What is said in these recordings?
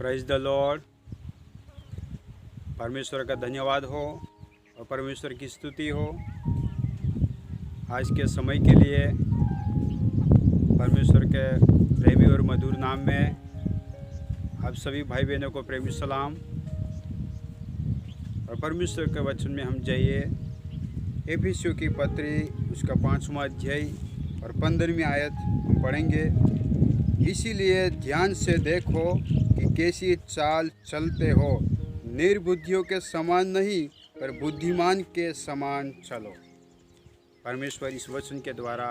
Praise the Lord. परमेश्वर का धन्यवाद हो और परमेश्वर की स्तुति हो। आज के समय के लिए परमेश्वर के प्रेमी और मधुर नाम में आप सभी भाई बहनों को प्रेमी सलाम। और परमेश्वर के वचन में हम जाइए एफिसियों की पत्री उसका 5वां अध्याय और 15वीं आयत हम पढ़ेंगे। इसीलिए ध्यान से देखो कि कैसी चाल चलते हो, निर्बुद्धियों के समान नहीं पर बुद्धिमान के समान चलो। परमेश्वर इस वचन के द्वारा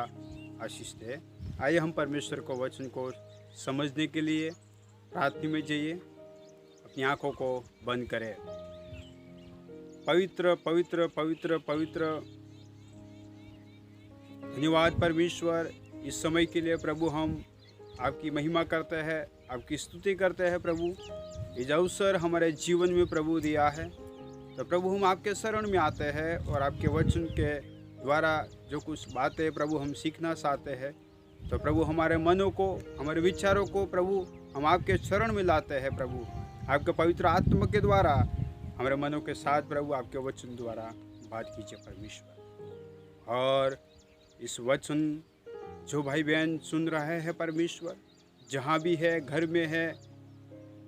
आशीष दे। आइए हम परमेश्वर को वचन को समझने के लिए प्रार्थना में जाइए। अपनी आंखों को बंद करें। पवित्र पवित्र पवित्र पवित्र धन्यवाद परमेश्वर, इस समय के लिए प्रभु हम आपकी महिमा करते हैं, आपकी स्तुति करते हैं। प्रभु इस अवसर हमारे जीवन में प्रभु दिया है, तो प्रभु हम आपके शरण में आते हैं और आपके वचन के द्वारा जो कुछ बातें प्रभु हम सीखना चाहते हैं, तो प्रभु हमारे मनों को, हमारे विचारों को प्रभु हम आपके शरण में लाते हैं। प्रभु आपके पवित्र आत्मा के द्वारा हमारे मनों के साथ प्रभु आपके वचन द्वारा बात कीजिए परमेश्वर। और इस वचन जो भाई बहन सुन रहे हैं परमेश्वर, जहाँ भी है, घर में है,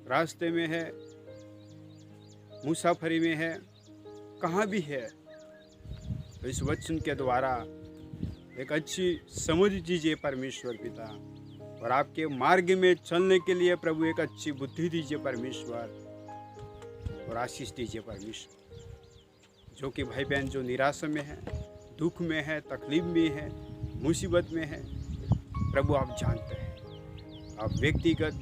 रास्ते में है, मुसाफरी में है, कहाँ भी है, तो इस वचन के द्वारा एक अच्छी समझ दीजिए परमेश्वर पिता, और आपके मार्ग में चलने के लिए प्रभु एक अच्छी बुद्धि दीजिए परमेश्वर, और आशीष दीजिए परमेश्वर। जो कि भाई बहन जो निराशा में है, दुख में है, तकलीफ में है, मुसीबत में है, प्रभु आप जानते हैं। आप व्यक्तिगत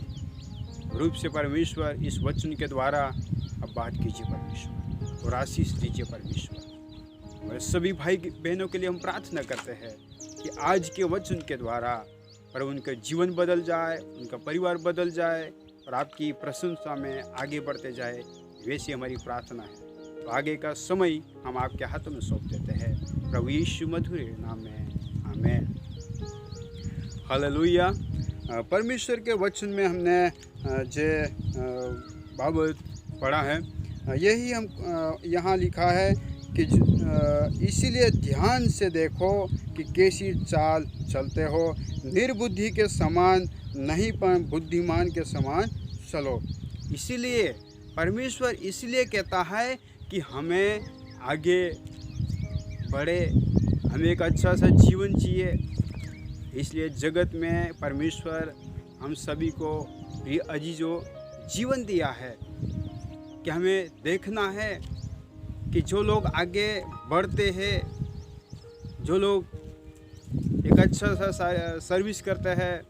रूप से परमेश्वर इस वचन के द्वारा आप बात कीजिए परमेश्वर, और आशीष दीजिए परमेश्वर। और सभी भाई बहनों के लिए हम प्रार्थना करते हैं कि आज के वचन के द्वारा प्रभु उनका जीवन बदल जाए, उनका परिवार बदल जाए, और आपकी प्रशंसा में आगे बढ़ते जाए, वैसी हमारी प्रार्थना है। तो आगे का समय हम आपके हाथों में सौंप देते हैं, प्रभु यीशु मधुर नाम में, आमीन। हालेलुया। परमेश्वर के वचन में हमने जो बाबत पढ़ा है, यही हम यहाँ लिखा है कि इसीलिए ध्यान से देखो कि कैसी चाल चलते हो, निर्बुद्धि के समान नहीं पर बुद्धिमान के समान चलो। इसीलिए परमेश्वर इसलिए कहता है कि हमें आगे बढ़े, हमें एक अच्छा सा जीवन जिए। इसलिए जगत में परमेश्वर हम सभी को प्रिय अजीजों जीवन दिया है कि हमें देखना है कि जो लोग आगे बढ़ते हैं, जो लोग एक अच्छा सा सर्विस करते हैं,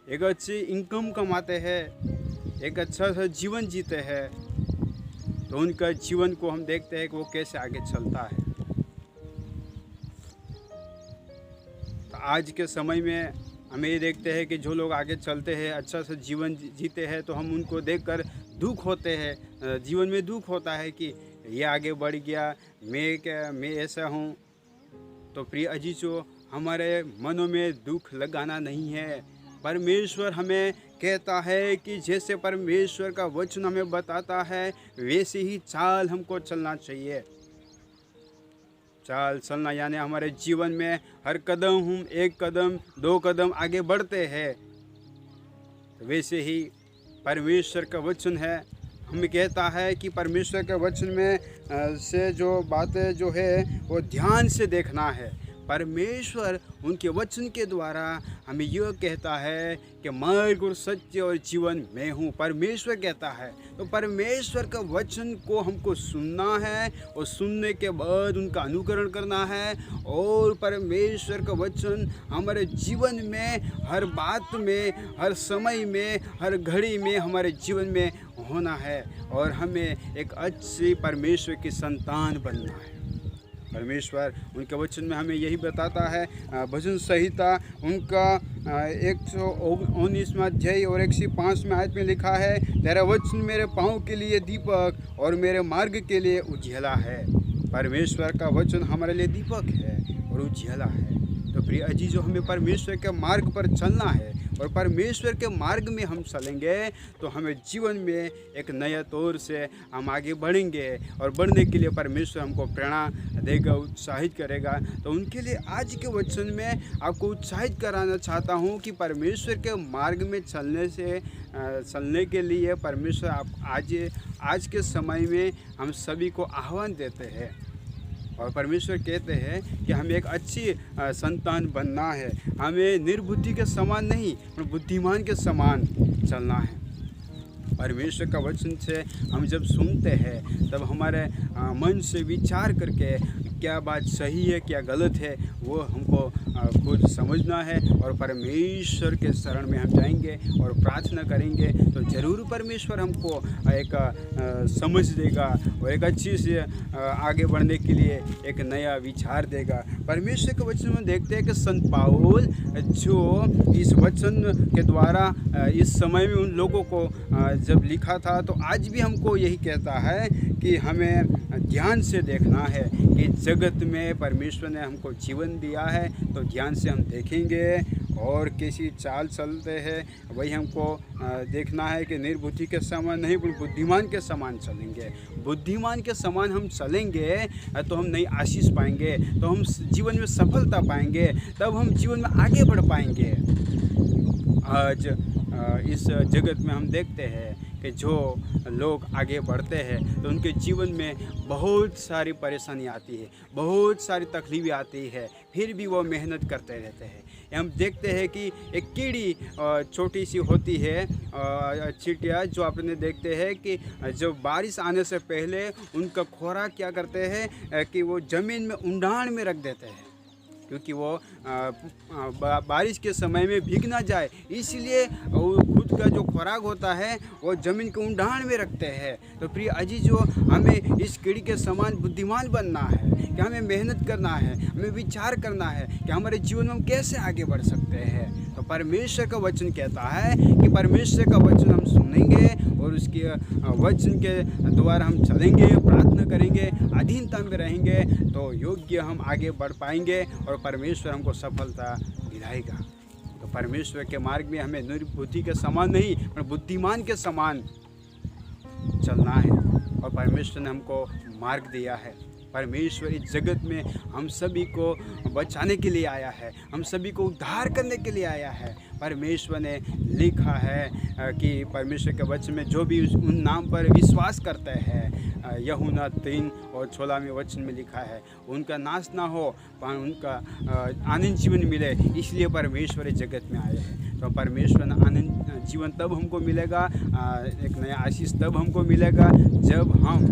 एक अच्छी इनकम कमाते हैं, एक अच्छा सा जीवन जीते हैं, तो उनका जीवन को हम देखते हैं कि वो कैसे आगे चलता है। तो आज के समय में हमें ये देखते हैं कि जो लोग आगे चलते हैं, अच्छा सा जीवन जीते हैं, तो हम उनको देखकर दुख होते हैं, जीवन में दुख होता है कि ये आगे बढ़ गया, मैं ऐसा हूँ। तो प्रिय अजीजों, हमारे मनों में दुख लगाना नहीं है। परमेश्वर हमें कहता है कि जैसे परमेश्वर का वचन हमें बताता है, वैसे ही चाल हमको चलना चाहिए। चाल चलना यानी हमारे जीवन में हर कदम हम 1 कदम 2 कदम आगे बढ़ते हैं, तो वैसे ही परमेश्वर का वचन है, हमें कहता है कि परमेश्वर के वचन में से जो बातें जो है वो ध्यान से देखना है। परमेश्वर उनके वचन के द्वारा हमें यह कहता है कि मार्ग और सत्य और जीवन मैं हूँ, परमेश्वर कहता है। तो परमेश्वर का वचन को हमको सुनना है, और सुनने के बाद उनका अनुकरण करना है, और परमेश्वर का वचन हमारे जीवन में हर बात में, हर समय में, हर घड़ी में हमारे जीवन में होना है, और हमें एक अच्छी परमेश्वर की संतान बनना है। परमेश्वर उनके वचन में हमें यही बताता है। भजन संहिता उनका 119वां अध्याय और 105वें आयत में लिखा है, तेरा वचन मेरे पाँव के लिए दीपक और मेरे मार्ग के लिए उजियाला है। परमेश्वर का वचन हमारे लिए दीपक है और उजियाला है। तो प्रिय अजीजों, हमें परमेश्वर के मार्ग पर चलना है, और परमेश्वर के मार्ग में हम चलेंगे तो हमें जीवन में एक नया तौर से हम आगे बढ़ेंगे। और बढ़ने के लिए परमेश्वर हमको प्रेरणा देगा, उत्साहित करेगा। तो उनके लिए आज के वचन में आपको उत्साहित कराना चाहता हूँ कि परमेश्वर के मार्ग में चलने के लिए परमेश्वर आज के समय में हम सभी को आह्वान देते हैं। और परमेश्वर कहते हैं कि हमें एक अच्छी संतान बनना है, हमें निर्बुद्धि के समान नहीं पर बुद्धिमान के समान चलना है। परमेश्वर का वचन से हम जब सुनते हैं तब हमारे मन से विचार करके क्या बात सही है क्या गलत है वो हमको खुद समझना है। और परमेश्वर के शरण में हम जाएंगे और प्रार्थना करेंगे तो ज़रूर परमेश्वर हमको एक समझ देगा और एक अच्छी से आगे बढ़ने के लिए एक नया विचार देगा। परमेश्वर के वचन में देखते हैं कि संत पाउल जो इस वचन के द्वारा इस समय में उन लोगों को जब लिखा था तो आज भी हमको यही कहता है कि हमें ध्यान से देखना है कि जगत में परमेश्वर ने हमको जीवन दिया है तो ध्यान से हम देखेंगे और कैसी चाल चलते हैं वही हमको देखना है कि निर्बुद्धि के समान नहीं पर बुद्धिमान के समान चलेंगे। बुद्धिमान के समान हम चलेंगे तो हम नई आशीष पाएंगे, तो हम जीवन में सफलता पाएंगे, तब हम जीवन में आगे बढ़ पाएंगे। आज इस जगत में हम देखते हैं कि जो लोग आगे बढ़ते हैं तो उनके जीवन में बहुत सारी परेशानी आती है, बहुत सारी तकलीफ़ें आती है, फिर भी वो मेहनत करते रहते हैं। हम देखते हैं कि एक कीड़ी छोटी सी होती है चींटियाँ, जो अपने देखते हैं कि जब बारिश आने से पहले उनका खुराक क्या करते हैं कि वो ज़मीन में उंडान में रख देते हैं क्योंकि वो बारिश के समय में भीग ना जाए, इसलिए खुद का जो खुराक होता है वो ज़मीन के उंडान में रखते हैं। तो प्रिय अजीजों, हमें इस कीड़ी के समान बुद्धिमान बनना है कि हमें मेहनत करना है, हमें विचार करना है कि हमारे जीवन में हम कैसे आगे बढ़ सकते हैं। तो परमेश्वर का वचन कहता है कि परमेश्वर का वचन हम सुनेंगे और उसके वचन के द्वारा हम चलेंगे, प्रार्थना करेंगे, अधीनता में रहेंगे तो योग्य हम आगे बढ़ पाएंगे और परमेश्वर हमको सफलता दिलाएगा। तो परमेश्वर के मार्ग में हमें निर्बुद्धि के समान नहीं पर बुद्धिमान के समान चलना है। और परमेश्वर ने हमको मार्ग दिया है। परमेश्वर इस जगत में हम सभी को बचाने के लिए आया है, हम सभी को उद्धार करने के लिए आया है। परमेश्वर ने लिखा है कि परमेश्वर के वचन में जो भी उन नाम पर विश्वास करते हैं, यूहन्ना 3:16 में वचन में लिखा है, उनका नाश ना हो पर उनका आनंद जीवन मिले, इसलिए परमेश्वर इस जगत में आए हैं। तो परमेश्वर ने आनंद जीवन तब हमको मिलेगा, एक नया आशीष तब हमको मिलेगा जब हम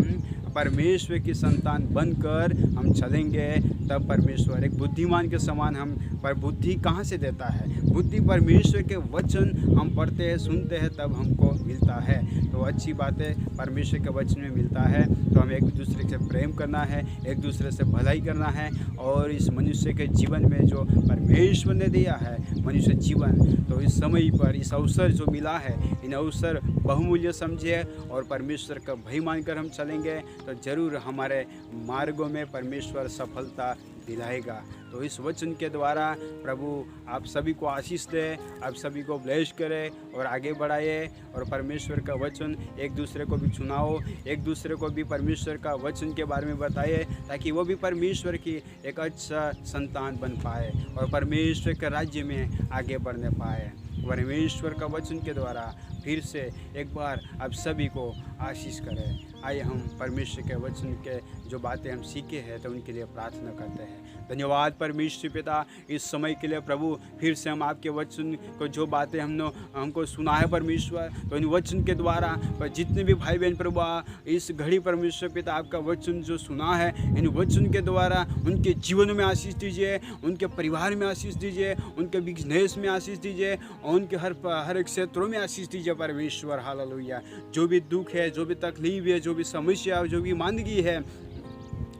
परमेश्वर की संतान बनकर हम चलेंगे। तब परमेश्वर एक बुद्धिमान के समान हम पर बुद्धि कहाँ से देता है? बुद्धि परमेश्वर के वचन हम पढ़ते हैं, सुनते हैं, तब हमको मिलता है। तो अच्छी बातें परमेश्वर के वचन में मिलता है तो हमें एक दूसरे से प्रेम करना है, एक दूसरे से भलाई करना है। और इस मनुष्य के जीवन में जो परमेश्वर ने दिया है मनुष्य जीवन, तो इस समय पर इस अवसर जो मिला है, इन अवसर बहुमूल्य समझे और परमेश्वर का भय मानकर हम चलेंगे तो ज़रूर हमारे मार्गों में परमेश्वर सफलता दिलाएगा। तो इस वचन के द्वारा प्रभु आप सभी को आशीष दे, आप सभी को ब्लेस करे और आगे बढ़ाए। और परमेश्वर का वचन एक दूसरे को भी सुनाओ, एक दूसरे को भी परमेश्वर का वचन के बारे में बताइए ताकि वो भी परमेश्वर की एक अच्छा संतान बन पाए और परमेश्वर के राज्य में आगे बढ़ने पाए। परमेश्वर का वचन के द्वारा फिर से एक बार आप सभी को आशीष करें। आइए हम परमेश्वर के वचन के जो बातें हम सीखे हैं तो उनके लिए प्रार्थना करते हैं। धन्यवाद परमेश्वर पिता इस समय के लिए प्रभु, फिर से हम आपके वचन को जो बातें हमको सुना है परमेश्वर, तो इन वचन के द्वारा पर जितने भी भाई बहन प्रभु इस घड़ी परमेश्वर पिता आपका वचन जो सुना है, इन वचन के द्वारा उनके जीवन में आशीष दीजिए, उनके परिवार में आशीष दीजिए, उनके बिजनेस में आशीष दीजिए और उनके हर एक क्षेत्रों में आशीष दीजिए परमेश्वर। हालेलुया। जो भी दुख है, जो भी तकलीफ है, जो भी समस्या, जो भी मांदगी है,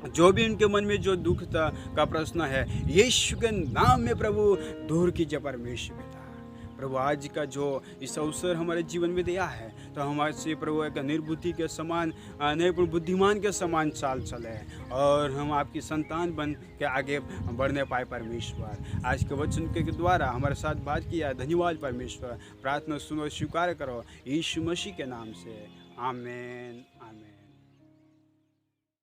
जो भी उनके मन में जो दुख का प्रश्न है, यीशु के नाम में प्रभु दूर कीजिए परमेश्वर पिता। प्रभु आज का जो इस अवसर हमारे जीवन में दिया है, तो हमारे से प्रभु एक निर्बुद्धि के समान नहीं बुद्धिमान के समान चाल चले और हम आपकी संतान बन के आगे बढ़ने पाए। परमेश्वर आज के वचन के द्वारा हमारे साथ बात किया, धन्यवाद परमेश्वर। प्रार्थना सुनो, स्वीकार करो यीशु मसीह के नाम से। आमीन आमीन।